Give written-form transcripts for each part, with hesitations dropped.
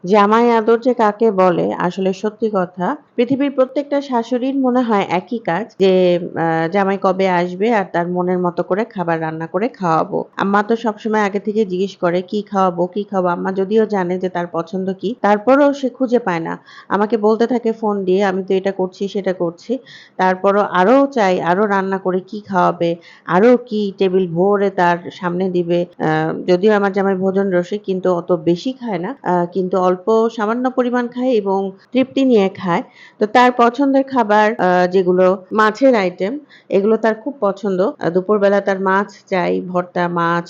জামাই আদর যে কাকে বলে আসলে সত্যি কথা পৃথিবীর প্রত্যেকটা শাশুড়ির মনে হয় একই কাজ যে জামাই কবে আসবে আর তার মনের মতো করে খাবার রান্না করে খাওয়াবো। আম্মা তো সবসময় আগে থেকে জিজ্ঞেস করে কি খাওয়াবো, কি খাওয়াবো? আম্মা যদিও জানে যে তার পছন্দ কি, তারপরেও সে খুঁজে পায় না। আমাকে বলতে থাকে ফোন দিয়ে, "আমি তো এটা করছি, সেটা করছি।" তারপরও আরো চাই, আরো রান্না করে কি খাওয়াবে, আরো কি টেবিল ভরে তার সামনে দিবে। যদিও আমার জামাই ভোজন রসিক কিন্তু অত বেশি খায় না। কিন্তু অল্প সামান্য পরিমাণ খায় এবং তৃপ্তি নিয়ে খায়। তো তার পছন্দের খাবার যেগুলো মাছের আইটেম এগুলো তার খুব পছন্দ। দুপুরবেলা তার মাছ চাই, ভর্তা মাছ,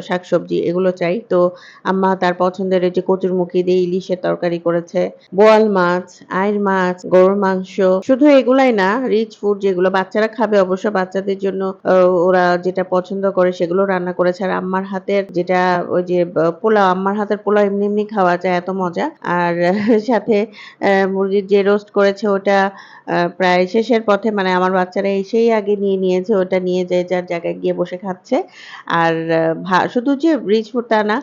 শাকসবজি এগুলো চাই। তো আম্মা তার পছন্দের এই যে কচুরমুখী দিয়ে ইলিশের তরকারি করেছে, বোয়াল মাছ, আইড় মাছ, গরুর মাংস। শুধু এগুলাই না, রিচ ফুড যেগুলো বাচ্চারা খাবে অবশ্য বাচ্চাদের জন্য ওরা যেটা পছন্দ করে সেগুলো রান্না করেছে। আর আম্মার হাতের যেটা ওই যে পোলাও, আম্মার হাতের পোলাও এমনি, এমনি খাওয়া যায় এত মজা। আর সাথে মুরগির যে রোস্ট করেছে ওটা প্রায় শেষের পথে মানে আমার বাচ্চারা এসেই আগে নিয়ে নিয়েছে। ওটা নিয়ে যে যার জায়গায় গিয়ে বসে খাচ্ছে। আর শুধু যে রিচ ফুড তা না,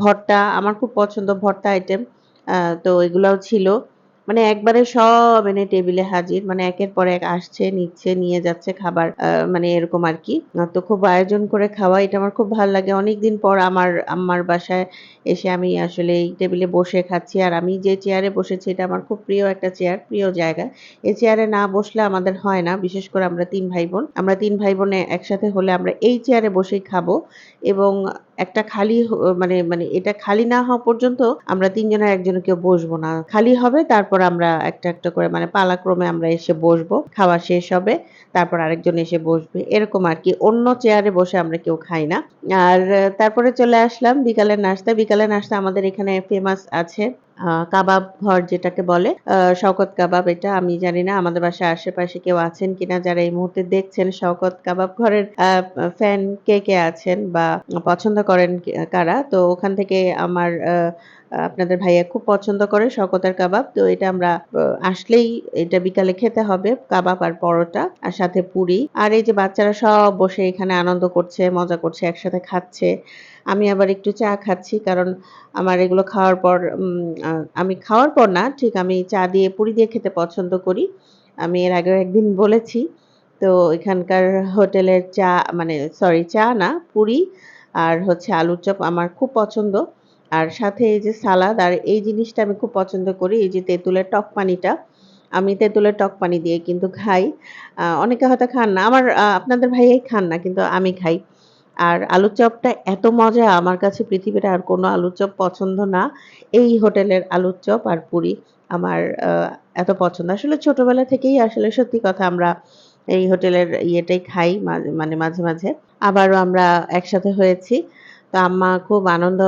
ভর্তা আমার খুব পছন্দ ভর্তা আইটেম। আ তো এগুলাও ছিল। মানে একবারে সব এনে টেবিলে হাজির। মানে একের পর এক আসছে, নিচ্ছে, নিয়ে যাচ্ছে খাবার মানে এরকম আরকি। তো খুব আয়োজন করে খাওয়া এটা আমার খুব ভাল লাগে। অনেকদিন পর আমার আম্মার বাসায় এসে আমি আসলে এই টেবিলে বসে খাচ্ছি। আর আমি যে চেয়ারে বসেছি এটা আমার খুব প্রিয় একটা চেয়ার, প্রিয় জায়গা। এই চেয়ারে না বসলে আমাদের হয় না। বিশেষ করে আমরা ৩ ভাই-বোন। আমরা ৩ ভাই-বোনে একসাথে হলে আমরা এই চেয়ারে বসেই খাবো এবং একটা খালি মানে এটা খালি না হওয়া পর্যন্ত আমরা ৩ জনের একজনে কেউ বসবো না। খালি হবে তারপর আমরা একটা, একটা করে মানে পালাক্রমে আমরা এসে বসবো। খাওয়া শেষ হবে। তারপর আরেকজন এসে বসবে। এরকম আরকি। অন্য চেয়ারে বসে আমরা কেউ খাই না। আর তারপরে চলে আসলাম বিকালের নাস্তায়। বিকালের নাস্তা আমাদের এখানে ফেমাস আছে। কাবাব ঘর যেটাকে বলে। শওকত কাবাব এটা আমি জানি না আমাদের বাসার আশেপাশে কেউ আছেন কিনা যারা এই মুহূর্তে দেখছেন শওকত কাবাব ঘরের ফ্যান কে আছেন বা পছন্দ করেন কারা? তো ওখান থেকে আমার আপনাদের ভাইয়া খুব পছন্দ করে শওকতের কাবাব। তো এটা আমরা আসলেই এটা বিকালে খেতে হবে। কাবাব আর পরোটা আর সাথে পুরি। আর এই যে বাচ্চারা সব বসে এখানে আনন্দ করছে, মজা করছে, একসাথে খাচ্ছে। আমি আবার একটু চা খাচ্ছি কারণ আমার এগুলো খাওয়ার পর আমি খাওয়ার পর না, ঠিক আমি চা দিয়ে পুরি দিয়ে খেতে পছন্দ করি। আমি এর আগেও একদিন বলেছি। তো এখানকার হোটেলের চা মানে সরি চা না, পুরি আর হচ্ছে আলুর চপ আমার খুব পছন্দ। আর সাথে এই যে সালাদ আর এই জিনিসটা আমি খুব পছন্দ করি। এই যে তেঁতুলের টক পানিটা, আমি তেঁতুলের টক পানি দিয়ে কিন্তু খাই। অনেকে হয়তো খান না। আমার আপনাদের ভাইয়াই খান না কিন্তু আমি খাই। আর আলুর চপটা এত মজা আমার কাছে পৃথিবীর আর কোনো আলুর চপ পছন্দ না। এই হোটেলের আলুর চপ আর পুরি আমার আ এত পছন্দ। আসলে ছোটবেলা থেকেই আসলে সত্যি কথা আমরা এই হোটেলের ইয়েটাই খাই মানে মাঝে, মাঝে। আবারও আমরা একসাথে হয়েছি। তো আম্মা খুব আনন্দ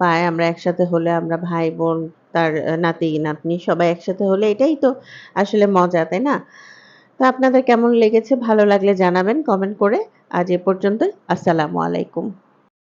পায় আমরা একসাথে হলে আমরা ভাই-বোন, তার নাতি-নাতনি সবাই একসাথে হলে এটাই তো আসলে মজা, তাই না? তো আপনাদের কেমন লেগেছে ভালো লাগলে জানাবেন কমেন্ট করে। আজ এ পর্যন্তই। আসসালামু আলাইকুম।